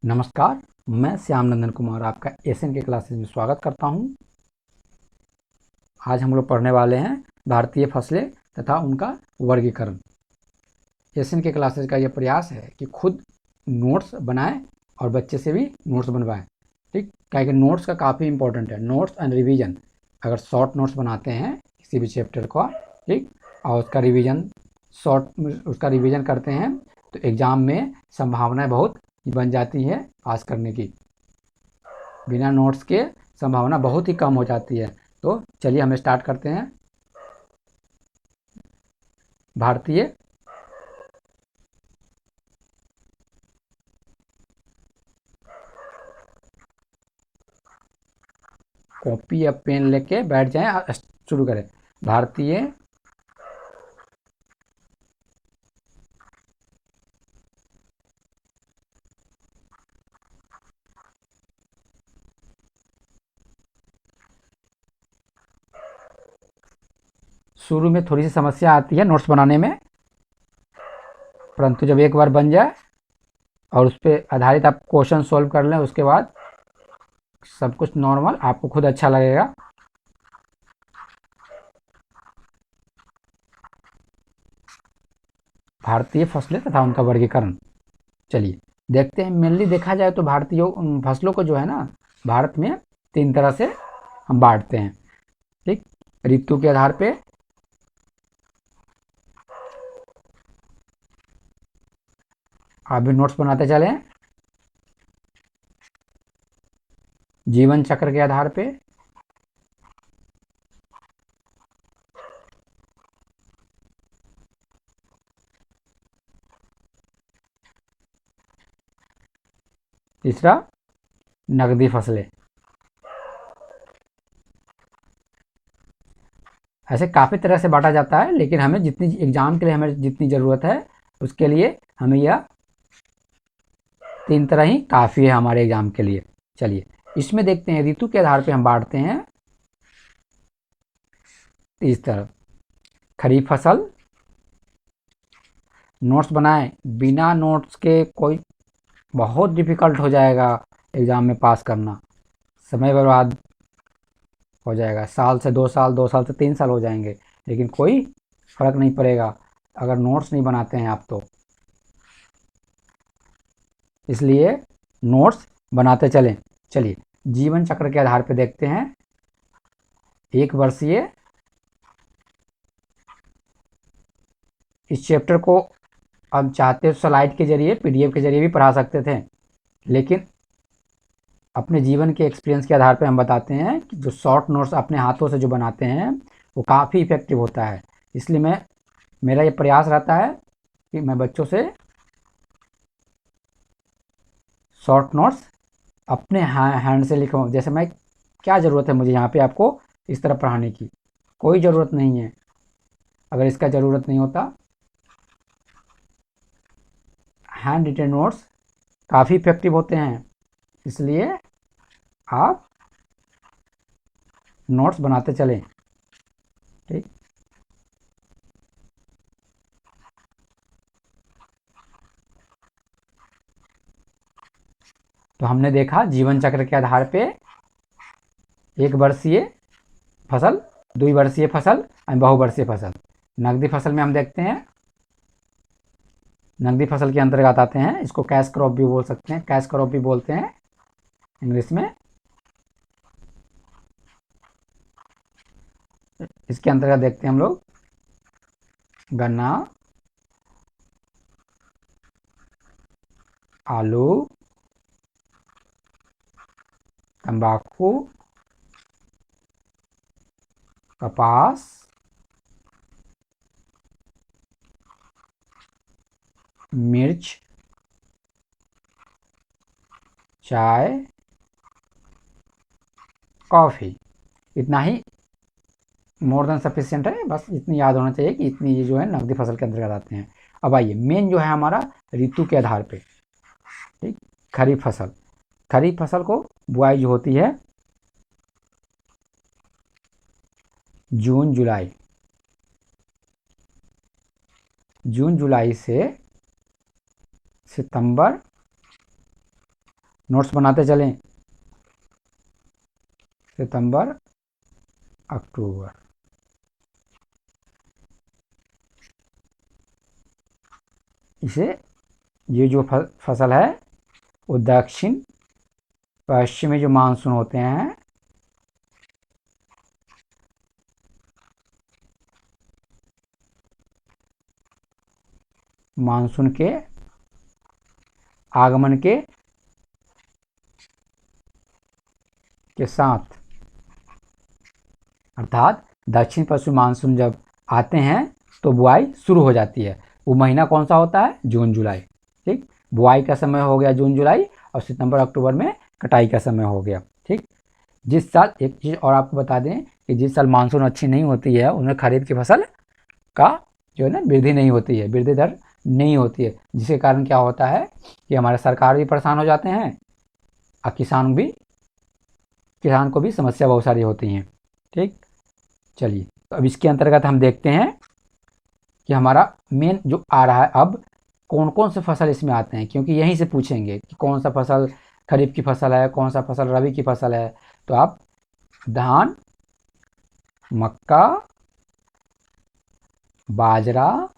नमस्कार, मैं श्याम नंदन कुमार आपका एशियन के क्लासेस में स्वागत करता हूं। आज हम लोग पढ़ने वाले हैं भारतीय फसलें तथा उनका वर्गीकरण। एशियन के क्लासेस का यह प्रयास है कि खुद नोट्स बनाएं और बच्चे से भी नोट्स बनवाएं। ठीक, क्या कि नोट्स का काफ़ी इंपॉर्टेंट है। नोट्स एंड रिवीजन, अगर शॉर्ट नोट्स बनाते हैं किसी भी चैप्टर का, ठीक, और उसका रिवीजन करते हैं तो एग्ज़ाम में संभावनाएं बहुत बन जाती है पास करने की। बिना नोट्स के संभावना बहुत ही कम हो जाती है। तो चलिए हम स्टार्ट करते हैं। भारतीय कॉपी या पेन लेके बैठ जाएं, शुरू करें। भारतीय शुरू में थोड़ी सी समस्या आती है नोट्स बनाने में, परंतु जब एक बार बन जाए और उस पर आधारित आप क्वेश्चन सॉल्व कर लें, उसके बाद सब कुछ नॉर्मल, आपको खुद अच्छा लगेगा। भारतीय फसलें तथा उनका वर्गीकरण, चलिए देखते हैं। मेनली देखा जाए तो भारतीय फसलों को जो है ना, भारत में 3 तरह से हम बांटते हैं। ठीक, ऋतु के आधार पे, आप भी नोट्स बनाते चलें। जीवन चक्र के आधार पे, तीसरा नकदी फसलें। ऐसे काफ़ी तरह से बांटा जाता है, लेकिन हमें जितनी एग्जाम के लिए हमें जितनी ज़रूरत है उसके लिए हमें यह 3 तरह ही काफ़ी है हमारे एग्जाम के लिए। चलिए इसमें देखते हैं, ऋतु के आधार पे हम बांटते हैं इस तरह। खरीफ फसल, नोट्स बनाएं, बिना नोट्स के कोई बहुत डिफ़िकल्ट हो जाएगा एग्ज़ाम में पास करना, समय बर्बाद हो जाएगा। साल से 2 साल, 2 साल से 3 साल हो जाएंगे, लेकिन कोई फ़र्क नहीं पड़ेगा अगर नोट्स नहीं बनाते हैं आप तो। इसलिए नोट्स बनाते चलें। चलिए जीवन चक्र के आधार पर देखते हैं। 1 वर्षीय, इस चैप्टर को हम चाहते तो स्लाइड के जरिए, पीडीएफ के जरिए भी पढ़ा सकते थे, लेकिन अपने जीवन के एक्सपीरियंस के आधार पर हम बताते हैं कि जो शॉर्ट नोट्स अपने हाथों से जो बनाते हैं वो काफ़ी इफेक्टिव होता है। इसलिए मेरा ये प्रयास रहता है कि मैं बच्चों से शॉर्ट नोट्स अपने हैंड से लिखवाऊँ। जैसे मैं, क्या ज़रूरत है मुझे यहाँ पे आपको इस तरह पढ़ाने की, कोई ज़रूरत नहीं है। अगर इसका ज़रूरत नहीं होता, हैंड रिटेन नोट्स काफ़ी इफेक्टिव होते हैं, इसलिए आप नोट्स बनाते चलें। ठीक, तो हमने देखा जीवन चक्र के आधार पे 1 वर्षीय फसल, 2 वर्षीय फसल और बहुवर्षीय फसल। नकदी फसल में हम देखते हैं, नकदी फसल के अंतर्गत आते हैं, इसको कैश क्रॉप भी बोल सकते हैं, कैश क्रॉप भी बोलते हैं इंग्लिश में। इसके अंतर्गत देखते हैं हम लोग गन्ना, आलू, तंबाकू, कपास, मिर्च, चाय, कॉफ़ी। इतना ही मोर देन सफिशिएंट है, बस इतनी याद होना चाहिए कि इतनी ये जो है नकदी फसल के अंतर्गत आते हैं। अब आइए मेन जो है हमारा ऋतु के आधार पे। ठीक, खरीफ फसल। खरीफ फसल को बुआई जो होती है जून जुलाई, जून जुलाई से सितंबर नोट्स बनाते चलें। सितंबर अक्टूबर, इसे ये जो फसल है वो दक्षिण पश्चिमी जो मानसून होते हैं, मानसून के आगमन के साथ, अर्थात दक्षिण पश्चिम मानसून जब आते हैं तो बुआई शुरू हो जाती है। वो महीना कौन सा होता है? जून जुलाई। ठीक, बुआई का समय हो गया जून जुलाई, और सितंबर अक्टूबर में कटाई का समय हो गया। ठीक, जिस साल, एक चीज़ और आपको बता दें कि जिस साल मानसून अच्छी नहीं होती है उनमें खरीफ की फसल का जो है ना वृद्धि नहीं होती है, वृद्धि दर नहीं होती है, जिसके कारण क्या होता है कि हमारे सरकार भी परेशान हो जाते हैं और किसान को भी समस्या बहुत सारी होती हैं। ठीक, चलिए तो अब इसके अंतर्गत हम देखते हैं कि हमारा मेन जो आ रहा है अब कौन कौन से फसल इसमें आते हैं, क्योंकि यहीं से पूछेंगे कि कौन सा फसल खरीफ की फसल है, कौन सा फसल रबी की फसल है। तो आप धान, मक्का, बाजरा,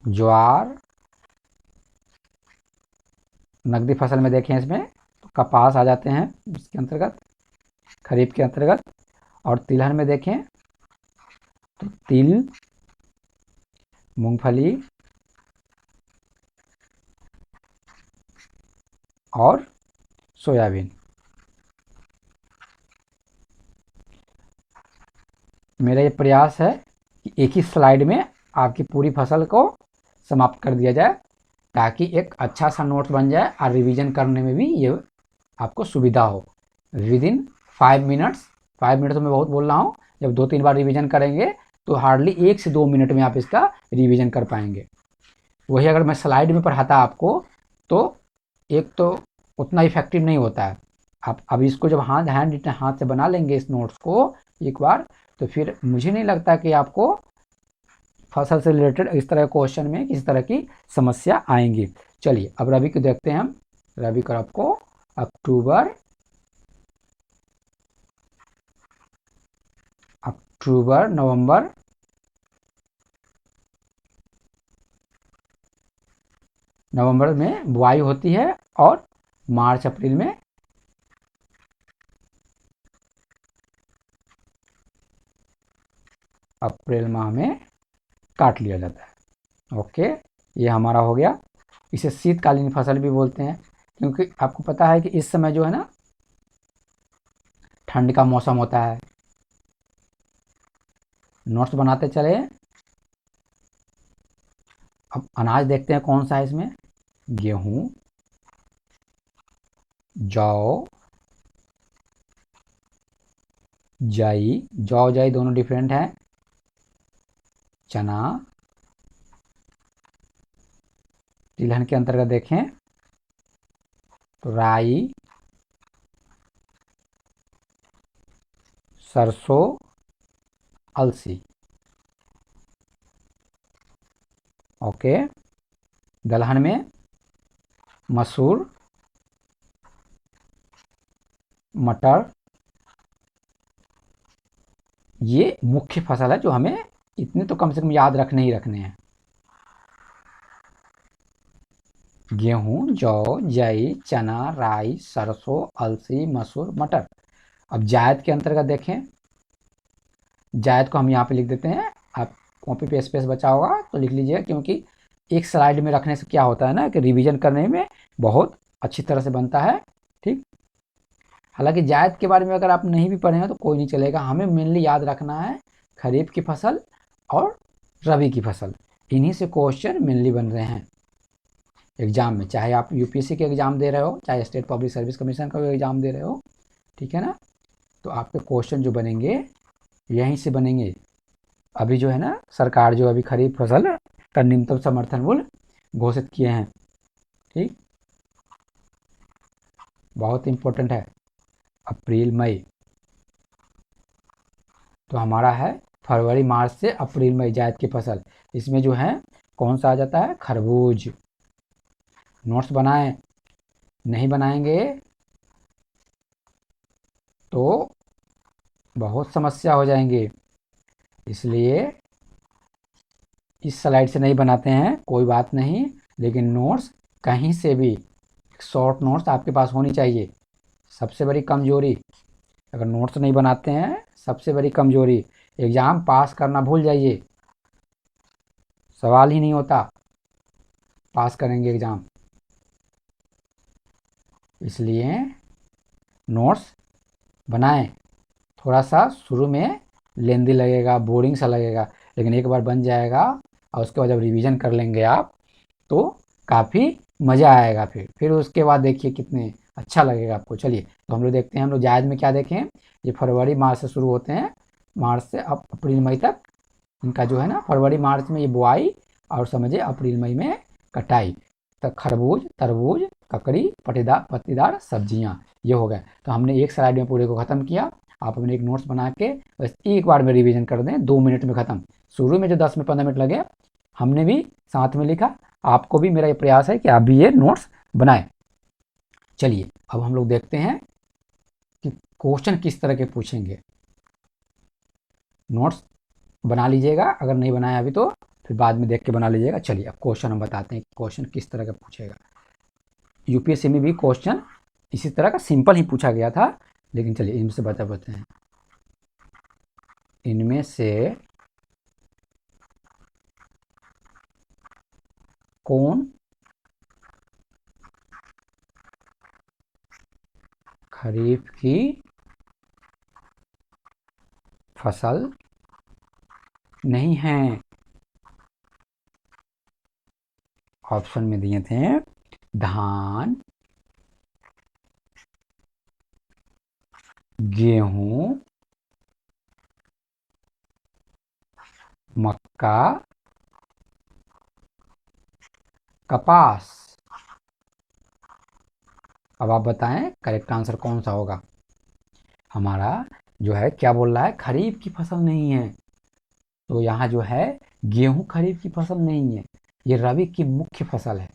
ज्वार, नकदी फसल में देखें इसमें तो कपास आ जाते हैं इसके अंतर्गत, खरीफ के अंतर्गत। और तिलहन में देखें तो तिल, मूंगफली और सोयाबीन। मेरा ये प्रयास है कि एक ही स्लाइड में आपकी पूरी फसल को समाप्त कर दिया जाए, ताकि एक अच्छा सा नोट्स बन जाए और रिवीजन करने में भी ये आपको सुविधा हो। विद इन 5 मिनट्स, 5 मिनट तो मैं बहुत बोल रहा हूँ, जब 2-3 बार रिवीजन करेंगे तो हार्डली 1 से 2 मिनट में आप इसका रिवीजन कर पाएंगे। वही अगर मैं स्लाइड में पढ़ाता आपको तो एक तो उतना इफेक्टिव नहीं होता है। आप अब इसको जब हैंड रिटन हाथ से बना लेंगे इस नोट्स को एक बार, तो फिर मुझे नहीं लगता कि आपको फसल से रिलेटेड इस तरह क्वेश्चन में किसी तरह की समस्या आएंगी। चलिए अब रबी को देखते हैं हम। रबी क्रॉप को अक्टूबर, नवंबर, नवंबर में बुआई होती है और मार्च अप्रैल में अप्रैल माह में काट लिया जाता है। ओके, ये हमारा हो गया। इसे शीतकालीन फसल भी बोलते हैं, क्योंकि आपको पता है कि इस समय जो है ना ठंड का मौसम होता है। नोट्स बनाते चले। अब अनाज देखते हैं कौन सा है इसमें। गेहूं, जौ, जाई, जौ जाई दोनों डिफरेंट हैं। चना, तिलहन के अंतर्गत देखें तो राई, सरसों, अलसी। ओके, दलहन में मसूर, मटर। ये मुख्य फसल है जो हमें इतने तो कम से कम याद रखने ही रखने हैं। गेहूं, जौ, जई, चना, राई, सरसों, अलसी, मसूर, मटर। अब जायद के अंतर्गत देखें, जायद को हम यहाँ पे लिख देते हैं। आप कॉपी पे स्पेस बचा होगा तो लिख लीजिएगा, क्योंकि एक स्लाइड में रखने से क्या होता है ना कि रिवीजन करने में बहुत अच्छी तरह से बनता है। ठीक, हालांकि जायद के बारे में अगर आप नहीं भी पढ़े हैं तो कोई नहीं चलेगा, हमें मेनली याद रखना है खरीफ की फसल और रबी की फसल। इन्हीं से क्वेश्चन मेनली बन रहे हैं एग्जाम में, चाहे आप यूपीएससी के एग्जाम दे रहे हो, चाहे स्टेट पब्लिक सर्विस कमीशन का एग्जाम दे रहे हो। ठीक है ना, तो आपके क्वेश्चन जो बनेंगे यहीं से बनेंगे। अभी जो है ना सरकार जो अभी खरीफ फसल का न्यूनतम समर्थन मूल्य घोषित किए हैं। ठीक, बहुत इंपॉर्टेंट है। अप्रैल मई, तो हमारा है फरवरी मार्च से अप्रैल मई जायद की फसल। इसमें जो है कौन सा आ जाता है? खरबूज। नोट्स बनाएं, नहीं बनाएंगे तो बहुत समस्या हो जाएंगे। इसलिए इस स्लाइड से नहीं बनाते हैं कोई बात नहीं, लेकिन नोट्स कहीं से भी शॉर्ट नोट्स आपके पास होनी चाहिए। सबसे बड़ी कमजोरी, अगर नोट्स नहीं बनाते हैं, सबसे बड़ी कमजोरी, एग्ज़ाम पास करना भूल जाइए, सवाल ही नहीं होता पास करेंगे एग्ज़ाम। इसलिए नोट्स बनाएं। थोड़ा सा शुरू में लेंदी लगेगा, बोरिंग सा लगेगा, लेकिन एक बार बन जाएगा और उसके बाद जब रिवीजन कर लेंगे आप तो काफ़ी मज़ा आएगा। फिर उसके बाद देखिए कितने अच्छा लगेगा आपको। चलिए तो हम लोग देखते हैं, हम लोग जायज़ में क्या देखें। ये फरवरी मार्च से शुरू होते हैं, मार्च से अब अप्रैल मई तक इनका जो है ना, फरवरी मार्च में ये बुआई और समझिए अप्रैल मई में कटाई। तो खरबूज, तरबूज, ककड़ी, पत्तीदार सब्जियां, ये हो गए। तो हमने एक स्लाइड में पूरे को ख़त्म किया। आप अपने एक नोट्स बना के बस एक बार में रिवीजन कर दें, 2 मिनट में ख़त्म। शुरू में जो 10 में 15 मिनट लगे, हमने भी साथ में लिखा। आपको भी मेरा ये प्रयास है कि आप भी ये नोट्स बनाएं। चलिए अब हम लोग देखते हैं कि क्वेश्चन किस तरह के पूछेंगे। नोट्स बना लीजिएगा, अगर नहीं बनाया अभी तो फिर बाद में देख के बना लीजिएगा। चलिए अब क्वेश्चन हम बताते हैं क्वेश्चन किस तरह का पूछेगा। यूपीएससी में भी क्वेश्चन इसी तरह का सिंपल ही पूछा गया था, लेकिन चलिए इनमें से बताते हैं। इनमें से कौन खरीफ की फसल नहीं है? ऑप्शन में दिए थे धान, गेहूं, मक्का, कपास। अब आप बताएं करेक्ट आंसर कौन सा होगा। हमारा जो है क्या बोल रहा है, खरीफ की फसल नहीं है। तो यहाँ जो है गेहूं खरीफ की फसल नहीं है, ये रबी की मुख्य फसल है।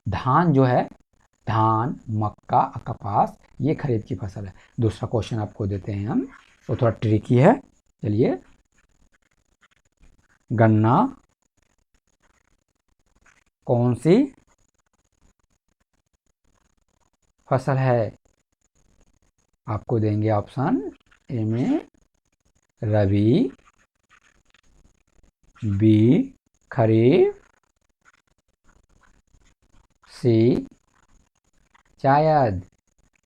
धान जो है, धान, मक्का, कपास, ये खरीफ की फसल है। दूसरा क्वेश्चन आपको देते हैं हम, वो थोड़ा ट्रिकी है। चलिए, गन्ना कौन सी फसल है? आपको देंगे ऑप्शन, ए में रबी, बी खरीफ, सी जायद,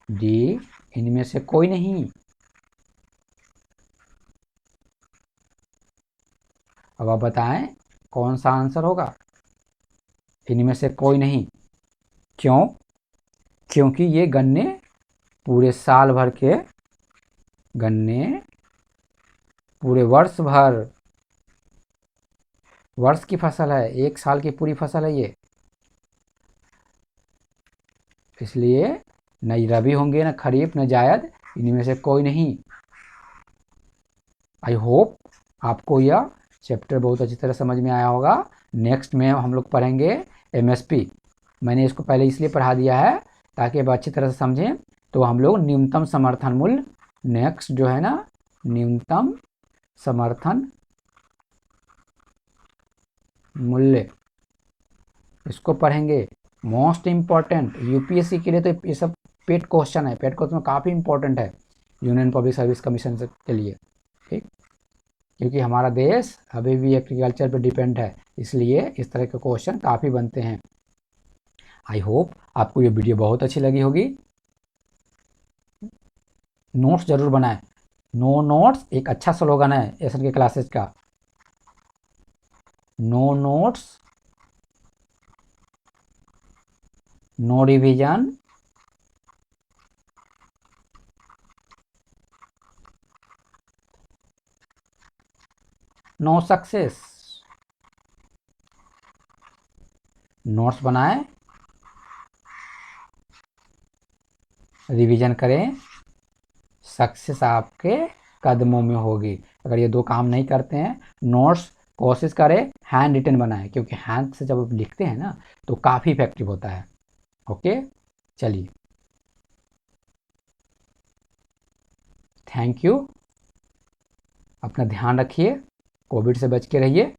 डी इनमें से कोई नहीं। अब आप बताएं कौन सा आंसर होगा। इनमें से कोई नहीं। क्यों? क्योंकि ये गन्ने पूरे साल भर के, गन्ने पूरे वर्ष की फसल है, एक साल की पूरी फसल है ये। इसलिए न रबी होंगे, न खरीफ, न जायद, इनमें से कोई नहीं। आई होप आपको यह चैप्टर बहुत अच्छी तरह समझ में आया होगा। नेक्स्ट में हम लोग पढ़ेंगे एमएसपी। मैंने इसको पहले इसलिए पढ़ा दिया है ताकि आप अच्छी तरह से समझें। तो हम लोग न्यूनतम समर्थन मूल्य, नेक्स्ट जो है ना, न्यूनतम समर्थन मूल्य, इसको पढ़ेंगे। मोस्ट इम्पॉर्टेंट यूपीएससी के लिए तो ये सब पेड क्वेश्चन है, पेड क्वेश्चन काफ़ी इंपॉर्टेंट है यूनियन पब्लिक सर्विस कमीशन के लिए, ठीक। क्योंकि हमारा देश अभी भी एग्रीकल्चर पर डिपेंड है, इसलिए इस तरह के क्वेश्चन काफ़ी बनते हैं। आई होप आपको ये वीडियो बहुत अच्छी लगी होगी। नोट्स जरूर बनाएं। नो नोट्स एक अच्छा स्लोगन है एसएन के क्लासेस का। No notes, no revision, no success. Notes बनाएं, रिवीजन करें, सक्सेस आपके कदमों में होगी। अगर ये दो काम नहीं करते हैं, नोट्स कोशिश करें हैंड रिटन बनाएं, क्योंकि हैंड से जब आप लिखते हैं ना तो काफ़ी इफेक्टिव होता है। ओके, चलिए, थैंक यू। अपना ध्यान रखिए, कोविड से बच के रहिए।